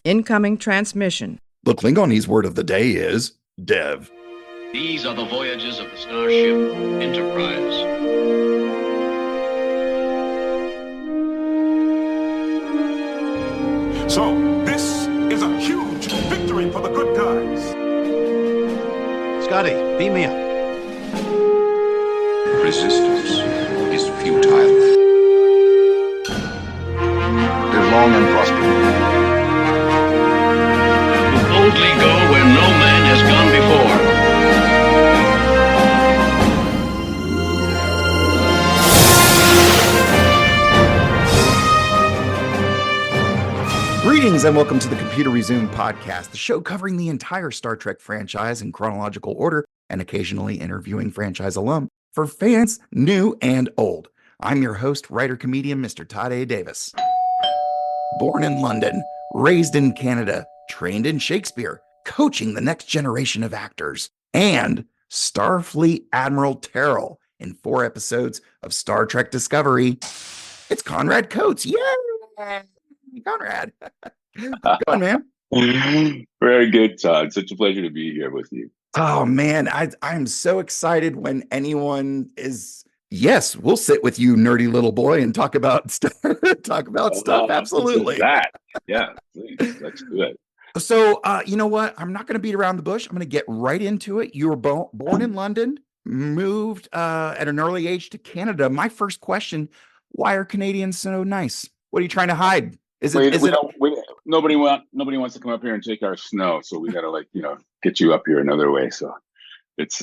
Incoming transmission. The Klingonese word of the day is Dev. These are the voyages of the starship Enterprise. So, this is a huge victory for the good guys. Scotty, beam me up. Resistance is futile. Live long and prosper. Boldly go where no man has gone before. Greetings and welcome to the Computer Resume podcast, the show covering the entire Star Trek franchise in chronological order and occasionally interviewing franchise alum for fans new and old. I'm your host, writer-comedian, Mr. Todd A. Davis. Born in London, raised in Canada, trained in Shakespeare, coaching the next generation of actors, and Starfleet Admiral Terral in 4 episodes of Star Trek Discovery, it's Conrad Coates. Yay! Conrad. How's it going, man? Very good, Todd. Such a pleasure to be here with you. Oh, man. I'm so excited when anyone is... Yes, we'll sit with you, nerdy little boy, and talk about stuff. Absolutely. That. Yeah, please. Let's do it. So, you know what? I'm not going to beat around the bush. I'm going to get right into it. You were born in London, moved at an early age to Canada. My first question, why are Canadians so nice? What are you trying to hide? Nobody wants to come up here and take our snow, so we got to get you up here another way. So it's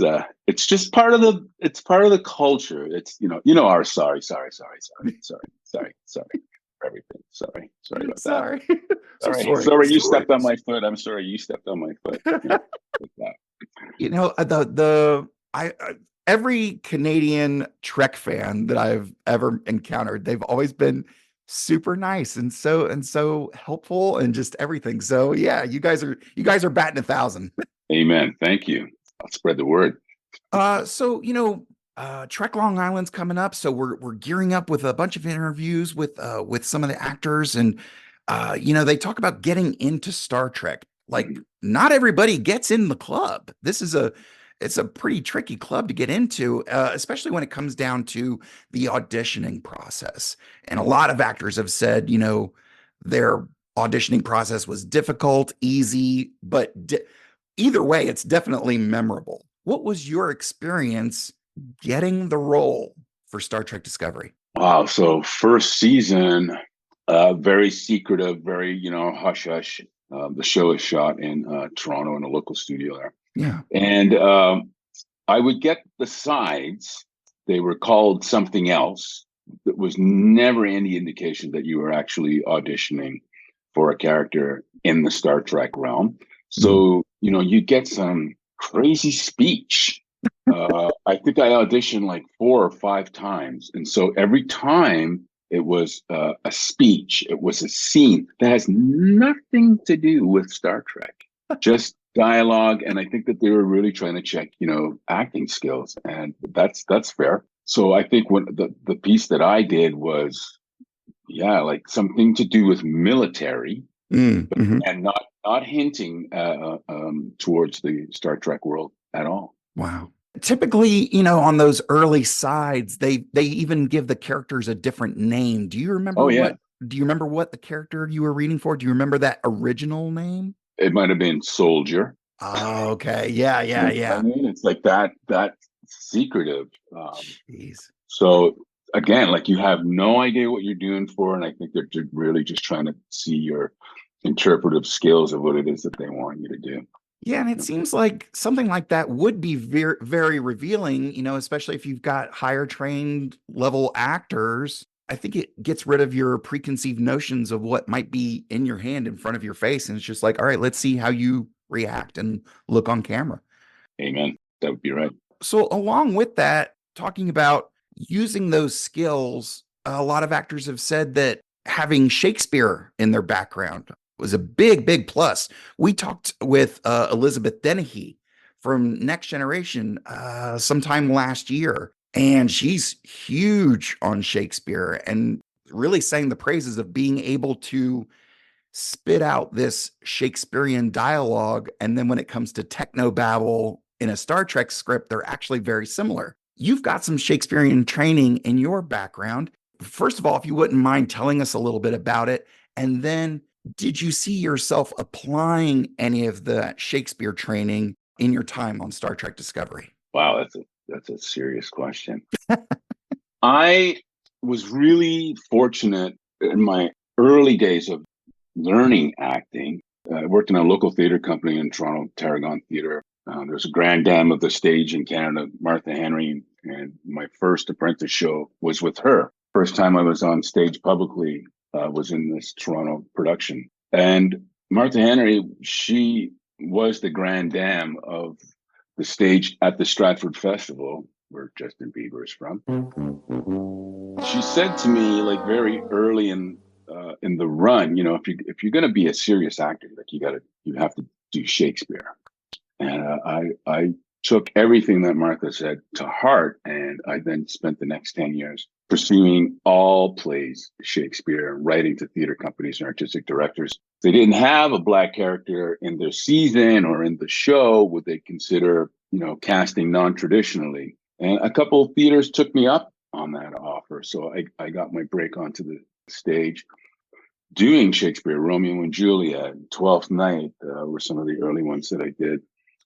just part of the culture. It's our sorry for everything. Sorry about that. Sorry you stepped on my foot. I'm sorry you stepped on my foot. Every Canadian Trek fan that I've ever encountered, they've always been super nice and so helpful and just everything. So yeah, you guys are batting 1,000. Amen. Thank you. I'll spread the word. Trek Long Island's coming up, so we're gearing up with a bunch of interviews with some of the actors, and they talk about getting into Star Trek. Like, not everybody gets in the club. It's a pretty tricky club to get into, especially when it comes down to the auditioning process. And a lot of actors have said, their auditioning process was difficult, easy, but either way, it's definitely memorable. What was your experience getting the role for Star Trek Discovery? Wow. So first season, very secretive, very, hush hush. The show is shot in Toronto in a local studio there. Yeah. And I would get the sides. They were called something else. There was never any indication that you were actually auditioning for a character in the Star Trek realm. So, you get some crazy speech. I think I auditioned like 4 or 5 times. And so every time it was a speech, it was a scene that has nothing to do with Star Trek, just dialogue. And I think that they were really trying to check, acting skills, and that's fair. So I think when the piece that I did was, like something to do with military, and not hinting towards the Star Trek world at all. Wow. Typically, on those early sides, they even give the characters a different name. Do you remember Do you remember what the character you were reading for? Do you remember that original name? It might have been Soldier. Oh, okay. Yeah. I mean, it's like that secretive. Jeez. So again, like, you have no idea what you're doing for, and I think they're really just trying to see your interpretive skills of what it is that they want you to do. Yeah, and it seems like something like that would be very, very revealing, especially if you've got higher trained level actors. I think it gets rid of your preconceived notions of what might be in your hand in front of your face. And it's just like, all right, let's see how you react and look on camera. Amen. That would be right. So along with that, talking about using those skills, a lot of actors have said that having Shakespeare in their background was a big, big plus. We talked with Elizabeth Dennehy from Next Generation sometime last year, and she's huge on Shakespeare and really sang the praises of being able to spit out this Shakespearean dialogue. And then when it comes to technobabble in a Star Trek script, they're actually very similar. You've got some Shakespearean training in your background. First of all, if you wouldn't mind telling us a little bit about it. And then, did you see yourself applying any of the Shakespeare training in your time on Star Trek Discovery? Wow, that's a serious question. I was really fortunate in my early days of learning acting. I worked in a local theater company in Toronto, Tarragon Theatre. There's a grand dame of the stage in Canada, Martha Henry, and my first apprentice show was with her. First time I was on stage publicly was in this Toronto production. And Martha Henry, she was the grand dame of the stage at the Stratford Festival, where Justin Bieber is from. She said to me, like very early in the run, if you're going to be a serious actor, like you have to do Shakespeare. And I took everything that Martha said to heart, and I then spent the next 10 years pursuing all plays Shakespeare, writing to theater companies and artistic directors. They didn't have a Black character in their season or in the show, would they consider, casting non-traditionally? And a couple of theaters took me up on that offer. So I got my break onto the stage doing Shakespeare. Romeo and Juliet, Twelfth Night were some of the early ones that I did.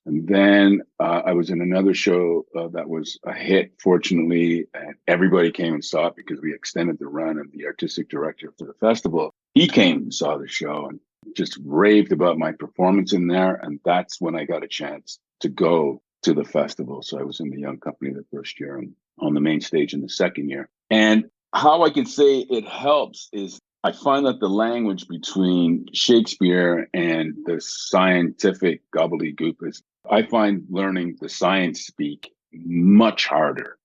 And then I was in another show that was a hit, fortunately, and everybody came and saw it because we extended the run. And the artistic director for the festival, he came and saw the show and just raved about my performance in there. And that's when I got a chance to go to the festival. So I was in the young company the first year and on the main stage in the second year. And how I can say it helps is I find that the language between Shakespeare and the scientific gobbledygook is, I find learning the science speak much harder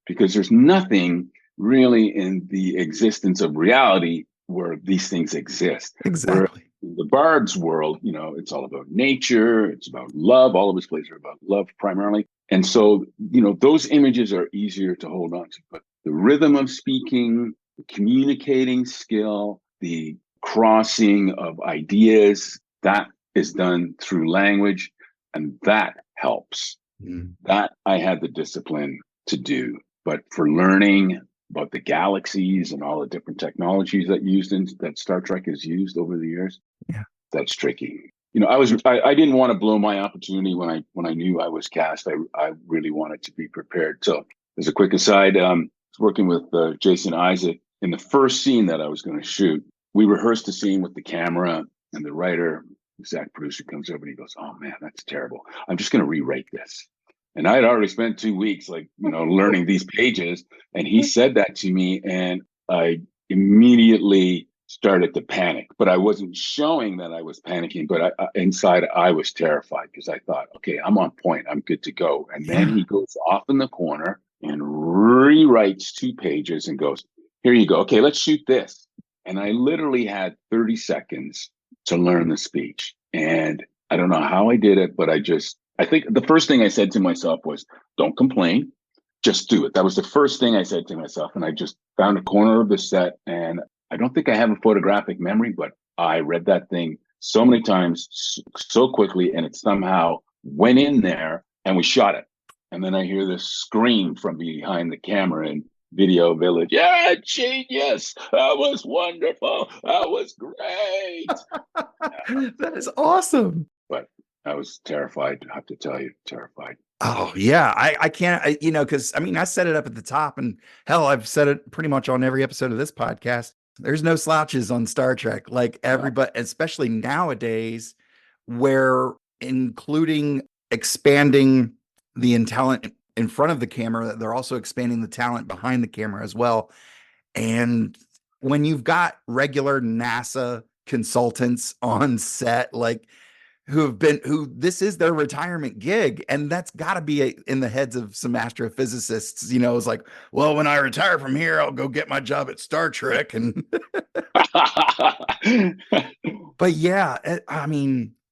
because there's nothing really in the existence of reality where these things exist. Exactly. Where in the Bard's world, it's all about nature, it's about love. All of his plays are about love primarily. And so, those images are easier to hold on to. But the rhythm of speaking, the communicating skill, the crossing of ideas, that is done through language. And that helps. That I had the discipline to do. But for learning about the galaxies and all the different technologies that Star Trek has used over the years, that's tricky. I didn't want to blow my opportunity when I knew I was cast. I really wanted to be prepared. So as a quick aside, I was working with Jason Isaac in the first scene that I was going to shoot. We rehearsed the scene with the camera, and the writer, exec producer, comes over and he goes, "Oh man, that's terrible. I'm just going to rewrite this." And I had already spent 2 weeks, learning these pages. And he said that to me, and I immediately started to panic. But I wasn't showing that I was panicking. But inside, I was terrified because I thought, okay, I'm on point. I'm good to go. And then he goes off in the corner and rewrites 2 pages and goes, "Here you go. Okay, let's shoot this." And I literally had 30 seconds to learn the speech. And I don't know how I did it, but I think the first thing I said to myself was, don't complain, just do it. That was the first thing I said to myself. And I just found a corner of the set. And I don't think I have a photographic memory, but I read that thing so many times, so quickly, and it somehow went in there and we shot it. And then I hear this scream from behind the camera and Video Village. "Yeah, genius. That was wonderful. That was great." That is awesome. But I was terrified. I have to tell you, terrified. Oh yeah. I can't, cause I set it up at the top, and hell, I've said it pretty much on every episode of this podcast. There's no slouches on Star Trek. Like everybody, especially nowadays, where including expanding the talent in front of the camera, they're also expanding the talent behind the camera as well. And when you've got regular NASA consultants on set, who this is their retirement gig, and that's got to be in the heads of some astrophysicists. It's like, well, when I retire from here, I'll go get my job at Star Trek. And but yeah,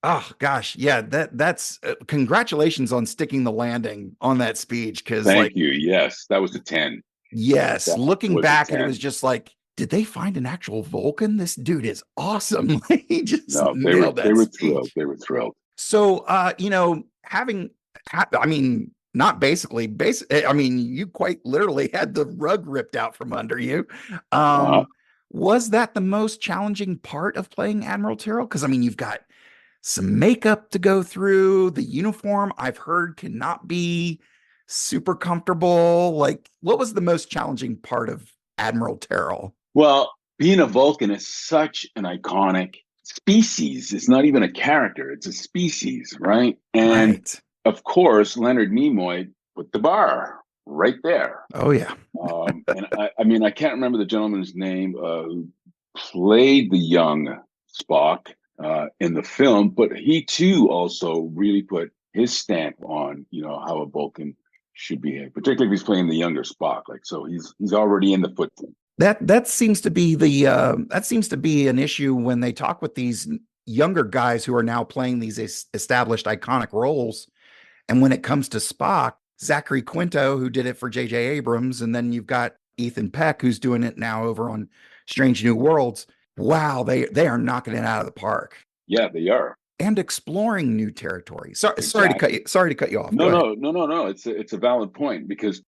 oh gosh, yeah, that's congratulations on sticking the landing on that speech. Because thank you. Yes, that was a 10. Yes, looking back, and it was just like, did they find an actual Vulcan? This dude is awesome. He just No, nailed they that were thrilled. speech. They were thrilled. So, I mean, not basically, I mean, you quite literally had the rug ripped out from under you. Uh, Was that the most challenging part of playing Admiral Terrell? Because, I mean, you've got some makeup to go through. The uniform, I've heard, cannot be super comfortable. Like, what was the most challenging part of Admiral Terrell? well, being a Vulcan is such an iconic species. It's not even a character; it's a species, right? And Right. of course, Leonard Nimoy put the bar right there. Oh, yeah. And I mean, I can't remember the gentleman's name who played the young Spock in the film, but he too also really put his stamp on, how a Vulcan should behave, particularly if he's playing the younger Spock. Like, so he's already in the footprint. That seems to be that seems to be an issue when they talk with these younger guys who are now playing these established iconic roles. And when it comes to Spock, Zachary Quinto, who did it for J.J. Abrams, and then you've got Ethan Peck, who's doing it now over on Strange New Worlds. Wow, they are knocking it out of the park Yeah, they are. and exploring new territory. Sorry Exactly. sorry to cut you off. No, Go ahead. no. It's a valid point because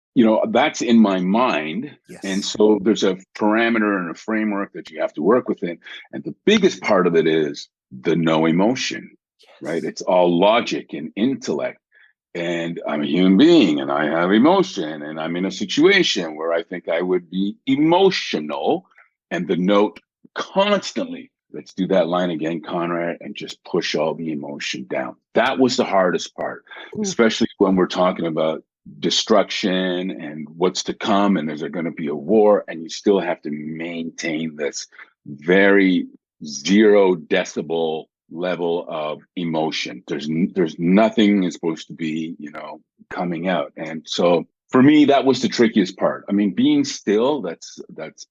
that's in my mind, and Yes. so there's a parameter and a framework that you have to work within. And the biggest part of it is the no emotion, right? Yes. It's all logic and intellect. And I'm a human being, and I have emotion, and I'm in a situation where I think I would be emotional, and the note constantly. Let's do that line again, Conrad, and just push all the emotion down. That was the hardest part, Oof. especially when we're talking about destruction and what's to come, and is there going to be a war, and you still have to maintain this very 0 decibel level of emotion. There's nothing is supposed to be, coming out. And so for me, that was the trickiest part. I mean, being still, that's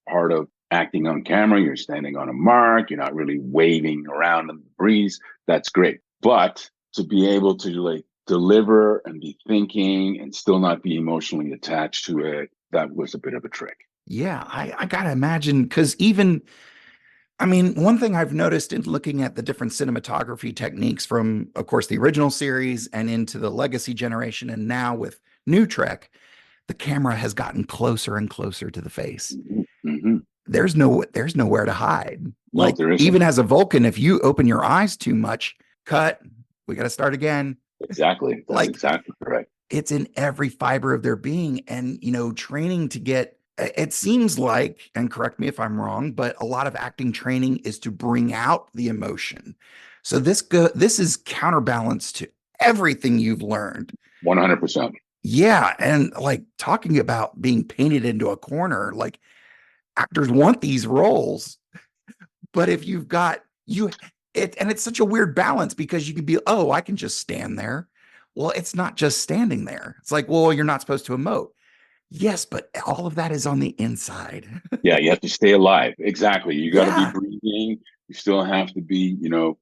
part of acting on camera. You're standing on a mark, you're not really waving around in the breeze. That's great. But to be able to like deliver and be thinking and still not be emotionally attached to it, that was a bit of a trick. Yeah, I gotta imagine because even I mean, one thing I've noticed in looking at the different cinematography techniques from, of course, the original series and into the legacy generation, and now with New Trek, the camera has gotten closer and closer to the face. Mm-hmm. There's nowhere to hide. No, Like there isn't. even as a Vulcan, if you open your eyes too much, cut, we got to start again. Exactly. That's Like exactly correct. it's in every fiber of their being. And, training to get, it seems like, and correct me if I'm wrong, but a lot of acting training is to bring out the emotion. So this is counterbalance to everything you've learned. 100%. Yeah. And like talking about being painted into a corner, like actors want these roles, but if you've got and it's such a weird balance because you can be, oh, I can just stand there. Well, it's not just standing there. It's like, well, you're not supposed to emote. Yes, but all of that is on the inside. Yeah, you have to stay alive. Exactly. You got to be Yeah. breathing. You still have to be,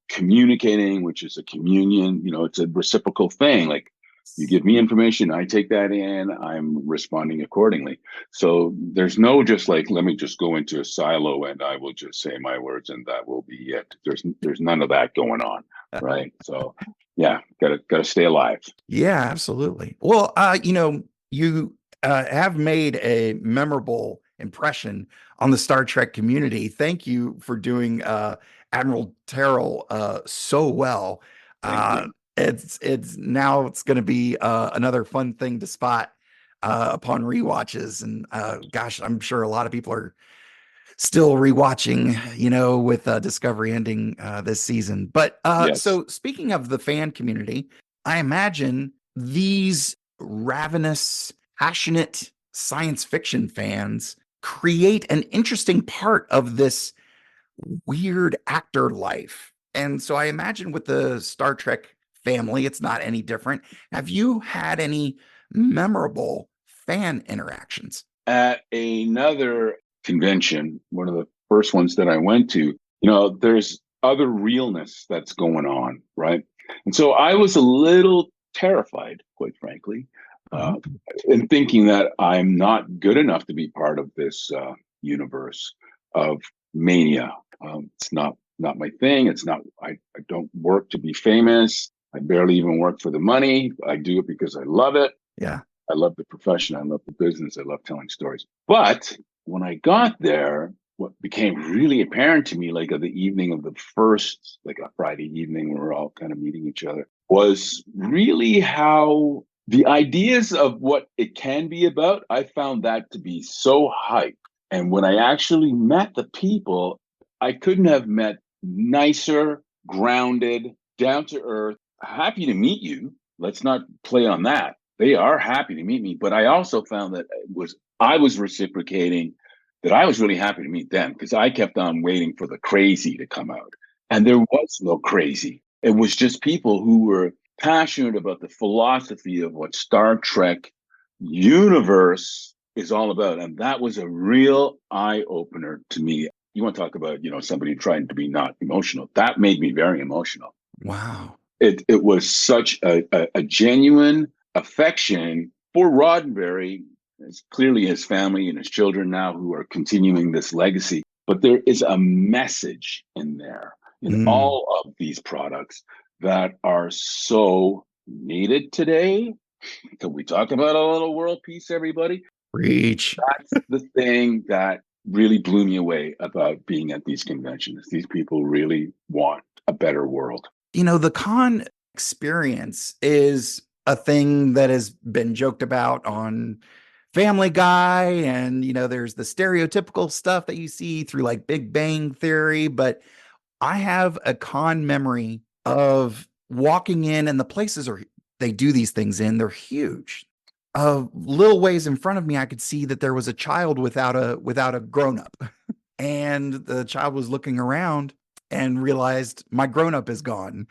communicating, which is a communion. It's a reciprocal thing. Like you give me information, I take that in, I'm responding accordingly. So there's no just like, let me just go into a silo and I will just say my words and that will be it. There's none of that going on. Right. So yeah, gotta stay alive. Yeah, absolutely. Well, you have made a memorable impression on the Star Trek community. Thank you for doing Admiral Terrell so well. Thank Uh, you. it's going to be another fun thing to spot upon rewatches. And gosh, I'm sure a lot of people are still rewatching, with Discovery ending this season. But Yes. so speaking of the fan community, I imagine these ravenous, passionate science fiction fans create an interesting part of this weird actor life. And so I imagine with the Star Trek family, it's not any different. Have you had any memorable fan interactions? At another convention, one of the first ones that I went to, there's other realness that's going on, right? And so I was a little terrified, quite frankly, uh, in thinking that I'm not good enough to be part of this universe. of mania. It's not my thing. It's not. I don't work to be famous. I barely even work for the money. I do it because I love it. Yeah. I love the profession. I love the business. I love telling stories. But when I got there, what became really apparent to me, like the evening of the first, like a Friday evening, where we're all kind of meeting each other, was really how the ideas of what it can be about, I found that to be so hype. And when I actually met the people, I couldn't have met nicer, grounded, down to earth, happy to meet you. Let's not play on that. They are happy to meet me, but I also found that I was reciprocating that I was really happy to meet them, because I kept on waiting for the crazy to come out. And there was no crazy. It was just people who were passionate about the philosophy of what Star Trek universe is all about. And that was a real eye opener to me. You want to talk about, somebody trying to be not emotional. That made me very emotional. Wow. It was such a genuine affection for Roddenberry. It's clearly his family and his children now who are continuing this legacy. But there is a message in there, in all of these products, that are so needed today. Can we talk about a little world peace, everybody? Preach. That's the thing that really blew me away about being at these conventions. These people really want a better world. The con experience is a thing that has been joked about on Family Guy, and there's the stereotypical stuff that you see through like Big Bang Theory, but I have a con memory of walking in, and the places they do these things in, they're huge. Little ways in front of me, I could see that there was a child without a grown-up. And the child was looking around and realized my grown-up is gone.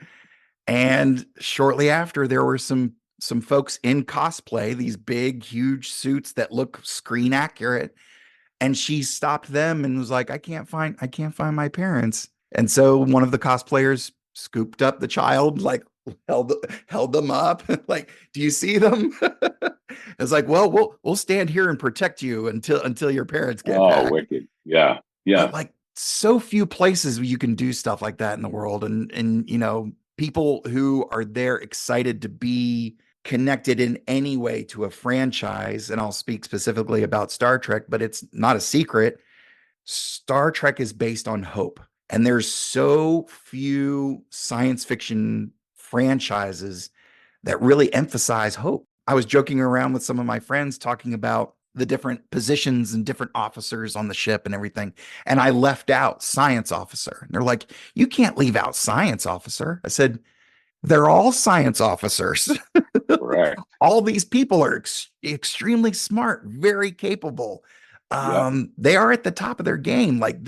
And shortly after, there were some folks in cosplay, these big, huge suits that look screen accurate. And she stopped them and was like, I can't find my parents. And so one of the cosplayers scooped up the child, like held them up, like, do you see them? It's like, well, we'll stand here and protect you until your parents get back. Wicked. Yeah. But like, so few places where you can do stuff like that in the world, and people who are there excited to be connected in any way to a franchise. And I'll speak specifically about Star Trek, but it's not a secret. Star Trek is based on hope. And there's so few science fiction franchises that really emphasize hope. I was joking around with some of my friends talking about the different positions and different officers on the ship and everything. And I left out science officer. And they're like, you can't leave out science officer. I said, they're all science officers. Right. All these people are extremely smart, very capable. They are at the top of their game. Like,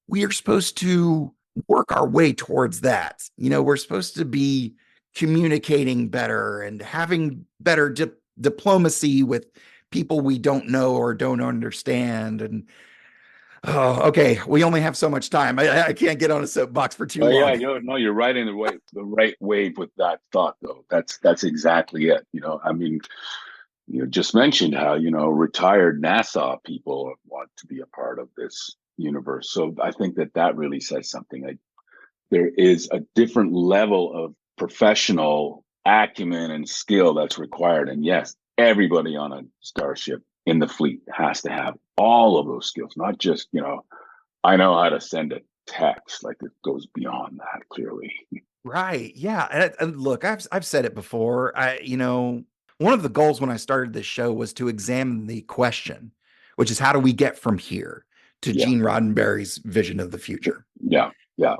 we are supposed to work our way towards that. We're supposed to be communicating better and having better diplomacy with people we don't know or don't understand. And okay, we only have so much time. I can't get on a soapbox for too long. Yeah, no, you're right in the right wave with that thought, though. That's exactly it. I mean, you just mentioned how retired NASA people want to be a part of this universe. So I think that really says something. There is a different level of professional acumen and skill that's required. And yes, everybody on a starship in the fleet has to have all of those skills, not just, I know how to send a text. Like, it goes beyond that, clearly. Right. Yeah. And look, I've said it before. One of the goals when I started this show was to examine the question, which is, how do we get from here to Gene Roddenberry's vision of the future? Yeah.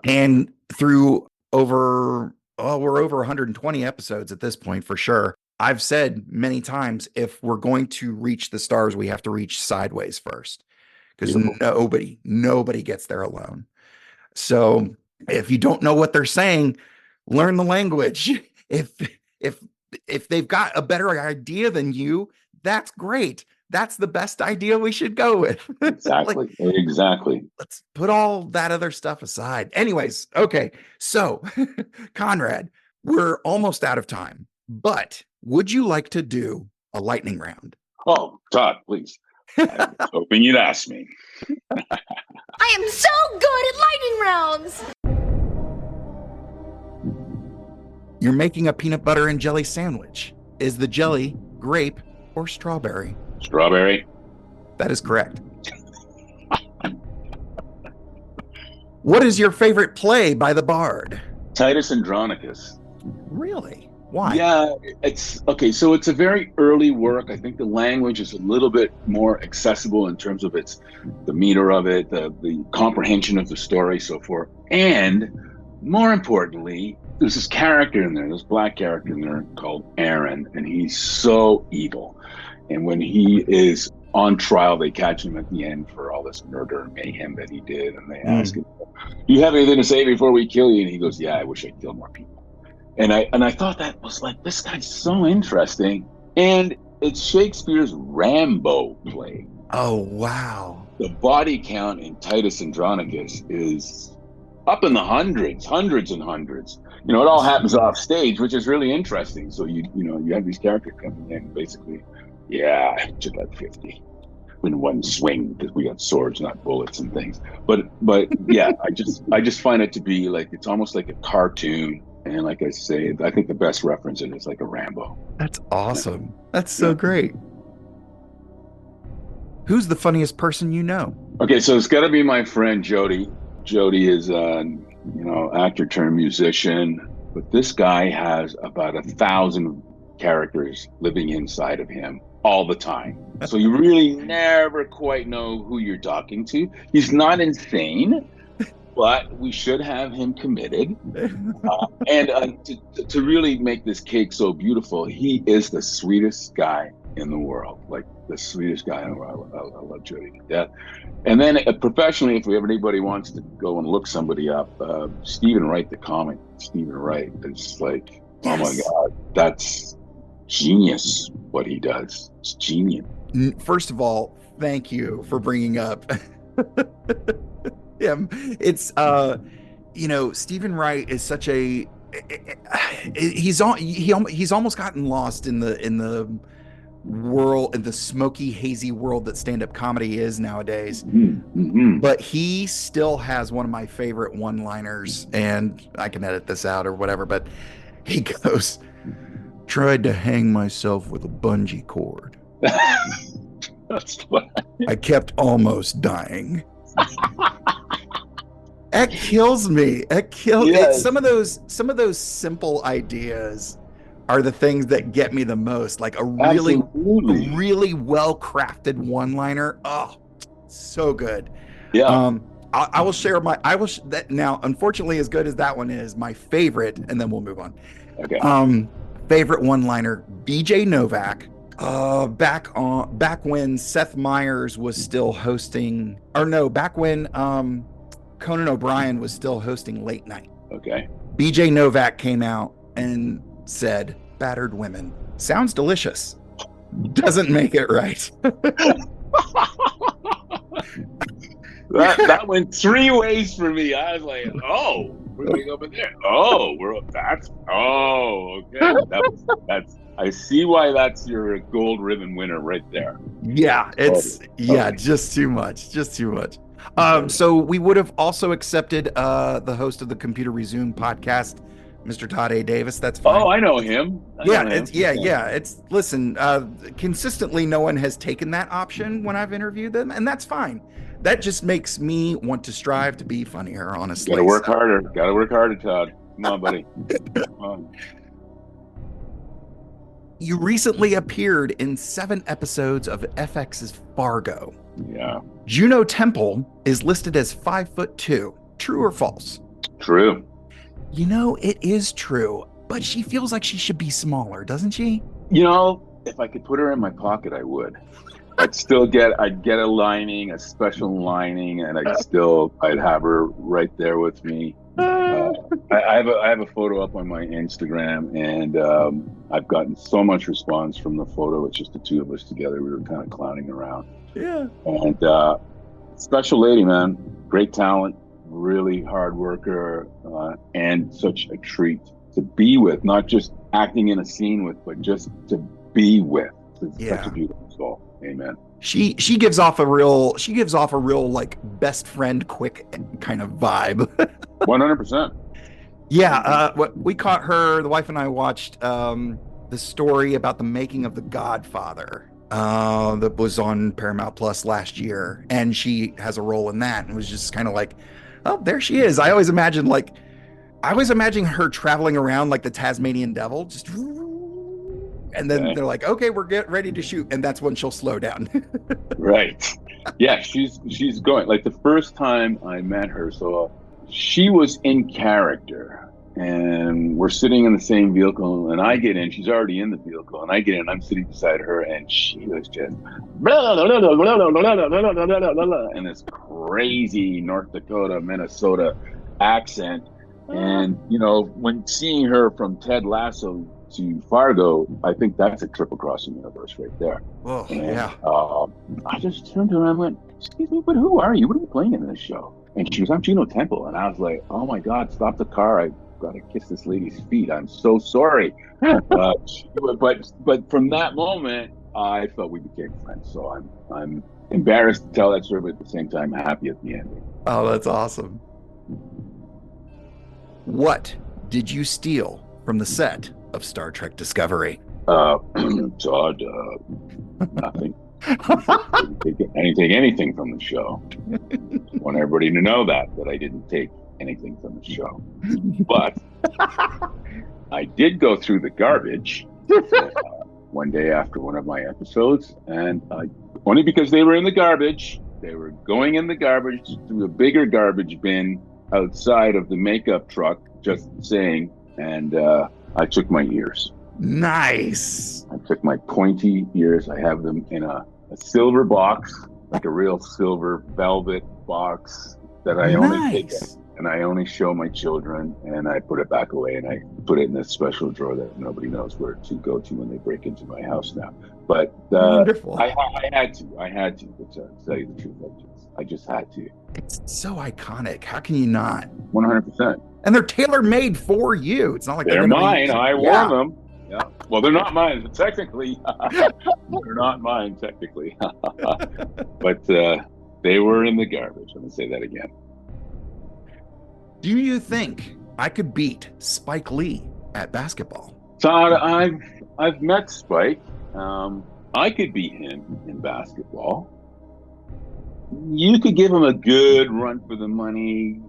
And through we're over 120 episodes at this point, for sure. I've said many times, if we're going to reach the stars, we have to reach sideways first, because nobody gets there alone. So if you don't know what they're saying, learn the language. If they've got a better idea than you, that's great. That's the best idea we should go with. Exactly. Exactly. Let's put all that other stuff aside. Anyways, okay. So, Conrad, we're almost out of time, but would you like to do a lightning round? Oh, Todd, please. I was hoping you'd ask me. I am so good at lightning rounds! You're making a peanut butter and jelly sandwich. Is the jelly grape or strawberry? Strawberry. That is correct. What is your favorite play by the Bard? Titus Andronicus. Really? Why? Yeah, it's okay. So it's a very early work. I think the language is a little bit more accessible in terms of the meter of it, the comprehension of the story, so forth. And more importantly, there's this character in there, this black character in there called Aaron, and he's so evil. And when he is on trial, they catch him at the end for all this murder and mayhem that he did, and they ask him, "Do you have anything to say before we kill you?" And he goes, "Yeah, I wish I killed more people." And I thought that was like, this guy's so interesting. And it's Shakespeare's RAMBO play. Oh, wow. The body count in Titus Andronicus is up in the hundreds and hundreds. You know, it all happens off stage, which is really interesting. So you have these characters coming in basically, yeah, just like 50 in one swing, because we got swords, not bullets and things. But yeah, I just find it to be like, it's almost like a cartoon. And like I say, I think the best reference in it is like a Rambo. That's awesome. That's so great. Who's the funniest person you know? Okay, so it's got to be my friend Jody. Jody is actor turned musician, but this guy has about 1,000 characters living inside of him all the time. So you really never quite know who you're talking to. He's not insane, but we should have him committed. And to really make this cake so beautiful, he is the sweetest guy in the world. Like the sweetest guy in the world. I love Jody to death. And then professionally, if anybody wants to go and look somebody up, Stephen Wright, the comic, Stephen Wright, is like, oh my God, that's genius what he does. It's genius. First of all, thank you for bringing up him. It's Stephen Wright is such a he's almost gotten lost in the world, in the smoky, hazy world that stand-up comedy is nowadays. But he still has one of my favorite one-liners, and I can edit this out or whatever, but he goes, "Tried to hang myself with a bungee cord. That's funny. I kept almost dying." That kills me. Yes. Some of those simple ideas are the things that get me the most. Like a really well-crafted one-liner. Oh, so good. Yeah. I will share now, unfortunately, as good as that one is, my favorite, and then we'll move on. Okay. Favorite one-liner, BJ Novak. Back when Seth Meyers was still hosting, back when Conan O'Brien was still hosting Late Night. Okay. BJ Novak came out and said, "Battered women. Sounds delicious. Doesn't make it right." That went three ways for me. I was like, oh, we're going over there. Oh, okay. I see why that's your gold ribbon winner right there. Yeah, just too much. So we would have also accepted the host of the Computer Resume podcast, Mr. Todd A. Davis. That's fine. Oh, I know him. Listen, consistently no one has taken that option when I've interviewed them, and that's fine. That just makes me want to strive to be funnier, honestly. Gotta work harder, Todd. Come on, buddy. Come on. You recently appeared in 7 episodes of FX's Fargo. Yeah. Juno Temple is listed as 5'2". True or false? True. You know, it is true, but she feels like she should be smaller, doesn't she? You know, if I could put her in my pocket, I would. I'd get a lining, a special lining, and I'd have her right there with me. I have a photo up on my Instagram, and I've gotten so much response from the photo. It's just the two of us together. We were kind of clowning around. Yeah. And special lady, man. Great talent, really hard worker, and such a treat to be with. Not just acting in a scene with, but just to be with. It's such a beautiful soul. Amen. She gives off a real like best friend quick kind of vibe. 100%. Yeah, what we caught her, the wife and I watched the story about the making of The Godfather that was on Paramount Plus last year, and she has a role in that, and was just kind of like, oh, there she is. I always imagine her traveling around like the Tasmanian devil, just, and then they're like, okay, we're getting ready to shoot, and that's when she'll slow down. Right. Yeah, she's going. Like the first time I met her, so she was in character, and we're sitting in the same vehicle, and I get in, she's already in the vehicle, and I get in, I'm sitting beside her, and she was just blah, blah, blah, blah, blah, blah, blah, blah, blah, blah, blah, and this crazy North Dakota, Minnesota accent. And, you know, when seeing her from Ted Lasso to Fargo, I think that's a triple crossing universe right there. Oh, and, yeah. I just turned to her and went, excuse me, but who are you? What are you playing in this show? And she was, I'm Gino Temple. And I was like, oh my God, stop the car. I got to kiss this lady's feet. I'm so sorry. But from that moment, I felt we became friends. So I'm embarrassed to tell that story, but at the same time, happy at the ending. Oh, that's awesome. What did you steal from the set of Star Trek Discovery? Todd, nothing. I didn't take anything from the show. I want everybody to know that I didn't take anything from the show. But I did go through the garbage one day after one of my episodes, and only because they were in the garbage. They were going in the garbage to a bigger garbage bin outside of the makeup truck, just saying, and I took my ears. Nice. I took my pointy ears. I have them in a silver box, like a real silver velvet box that I only take it, and I only show my children, and I put it back away, and I put it in this special drawer that nobody knows where to go to when they break into my house now. But wonderful. I had to tell you the truth. I just had to. It's so iconic. How can you not? 100%. And they're tailor-made for you. It's not like they're mine. I wore them. Yeah. Well, they're not mine technically. They're not mine technically. But they were in the garbage. Let me say that again. Do you think I could beat Spike Lee at basketball? Todd, I've met Spike. I could beat him in basketball. You could give him a good run for the money.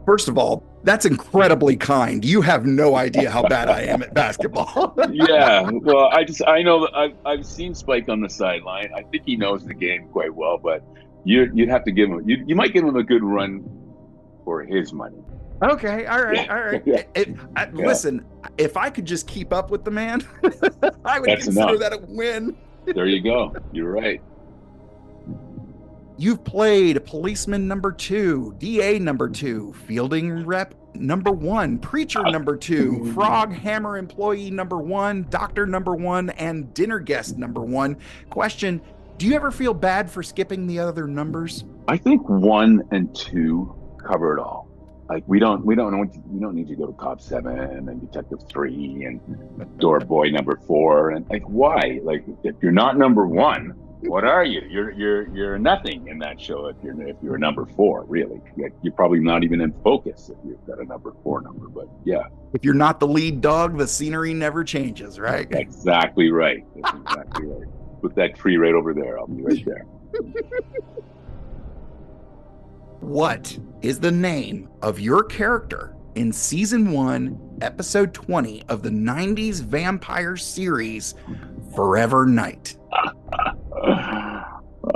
First of all, that's incredibly kind. You have no idea how bad I am at basketball. Yeah, well, I know that I've seen Spike on the sideline. I think he knows the game quite well, but you'd have to give him. You might give him a good run for his money. Okay, all right, all right. Yeah. Listen, if I could just keep up with the man, I would That's consider enough. that a win. There you go. You're right. You've played policeman number 2, DA number 2, fielding rep number 1, preacher number 2, frog hammer employee number 1, doctor number 1, and dinner guest number 1. Question, do you ever feel bad for skipping the other numbers? I think 1 and 2 cover it all. Like we don't need to go to cop 7 and detective 3 and door boy number 4, and like why? Like if you're not number 1, what are you? You're nothing in that show if you're number 4, really. You're probably not even in focus if you've got a number 4 number, but yeah. If you're not the lead dog, the scenery never changes, right? Exactly right. That's exactly right. Put that tree right over there. I'll be right there. What is the name of your character in season 1, episode 20 of the 90s vampire series, Forever Night?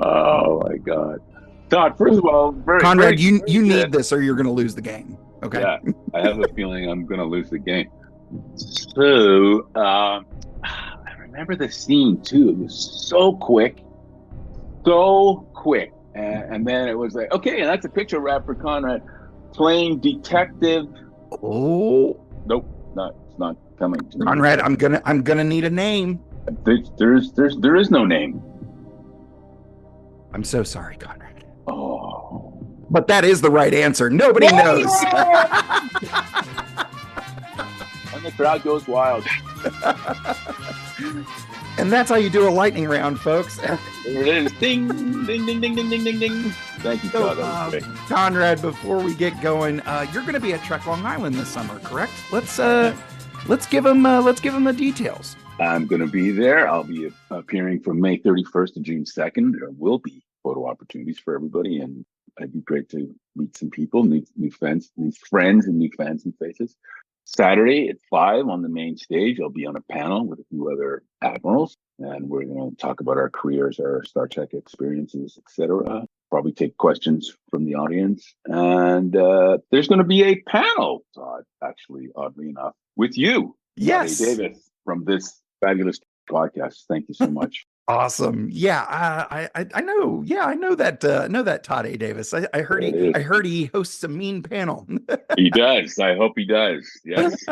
Oh my God. Todd, first of all, Conrad, you need this or you're going to lose the game. Okay. Yeah, I have a feeling I'm going to lose the game. So, I remember the scene too. It was so quick. And then it was like, okay, and that's a picture wrap for Conrad playing detective. Oh, Nope, it's not coming to me. Conrad, I'm gonna need a name. There is no name. I'm so sorry, Conrad. Oh, But that is the right answer. Nobody knows. and the crowd goes wild. And that's how you do a lightning round, folks. There it is. Ding, ding, ding, ding, ding, ding, ding, ding. Thank you, Todd. That was great. Conrad, before we get going, you're going to be at Trek Long Island this summer, correct? Let's give them the details. I'm going to be there. I'll be appearing from May 31st to June 2nd. There will be photo opportunities for everybody, and it'd be great to meet some people, new friends, and new fans and faces. Saturday at 5 on the main stage, I'll be on a panel with a few other admirals, and we're going to talk about our careers, our Star Trek experiences, etc. Probably take questions from the audience. And there's going to be a panel, Todd, actually, oddly enough, with you, Yes. Todd A. Davis, from this fabulous podcast. Thank you so much. Awesome. Yeah, I know. Yeah, I know that Todd A. Davis. I heard he hosts a mean panel. He does. I hope he does. Yes.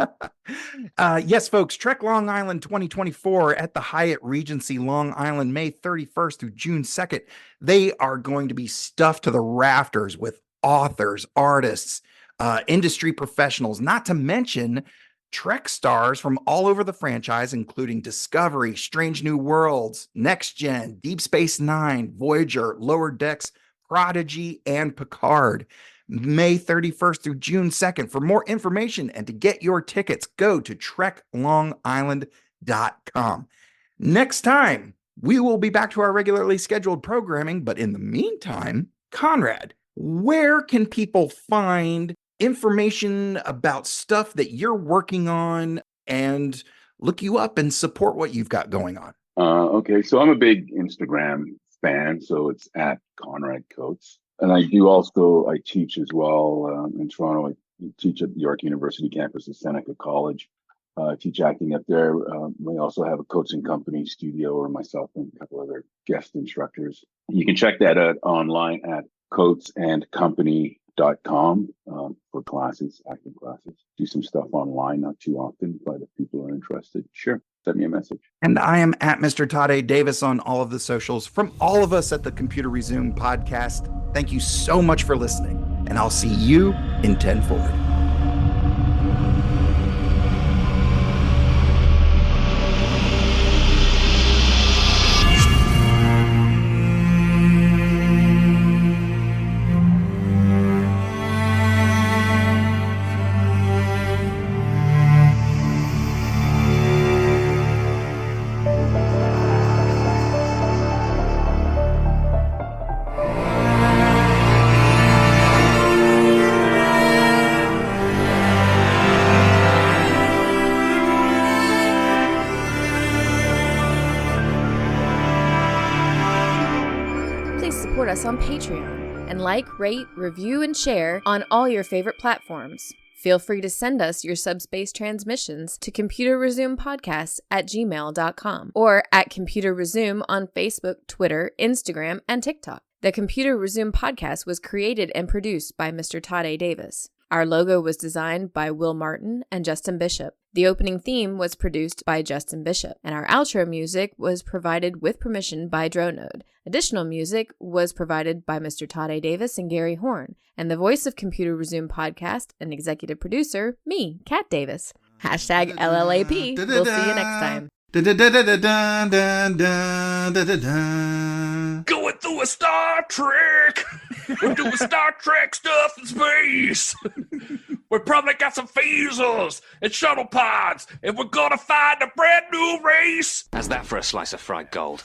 Yes, folks. Trek Long Island 2024 at the Hyatt Regency Long Island, May 31st through June 2nd. They are going to be stuffed to the rafters with authors, artists, industry professionals, not to mention Trek stars from all over the franchise, including Discovery, Strange New Worlds, Next Gen, Deep Space Nine, Voyager, Lower Decks, Prodigy, and Picard. May 31st through June 2nd. For more information and to get your tickets, go to treklongisland.com. Next time, we will be back to our regularly scheduled programming, but in the meantime, Conrad, where can people find information about stuff that you're working on and look you up and support what you've got going on? Okay, so I'm a big Instagram fan, so it's at Conrad Coates. And I teach as well in Toronto. I teach at York University campus at Seneca College. I teach acting up there. We also have a coaching company studio where myself and a couple other guest instructors. You can check that out online at coatesandcompany.com for classes, acting classes. Do some stuff online, not too often, but if people are interested, sure, send me a message. And I am at Mr. Todd A. Davis on all of the socials. From all of us at the Computer Resume podcast, thank you so much for listening, and I'll see you in 10 Forward. Support us on Patreon and like, rate, review, and share on all your favorite platforms. Feel free to send us your subspace transmissions to computerresumepodcast@gmail.com or at Computer Resume on Facebook, Twitter, Instagram, and TikTok. The Computer Resume podcast was created and produced by Mr. Todd A. Davis. Our logo was designed by Will Martin and Justin Bishop. The opening theme was produced by Justin Bishop, and our outro music was provided with permission by Dronode. Additional music was provided by Mr. Todd A. Davis and Gary Horn, and the voice of Computer Resume podcast and executive producer, me, Kat Davis. # LLAP. We'll see you next time. Going through a Star Trek. We're doing Star Trek stuff in space. We probably got some phasers and shuttle pods, and we're gonna find a brand new race. How's that for a slice of fried gold?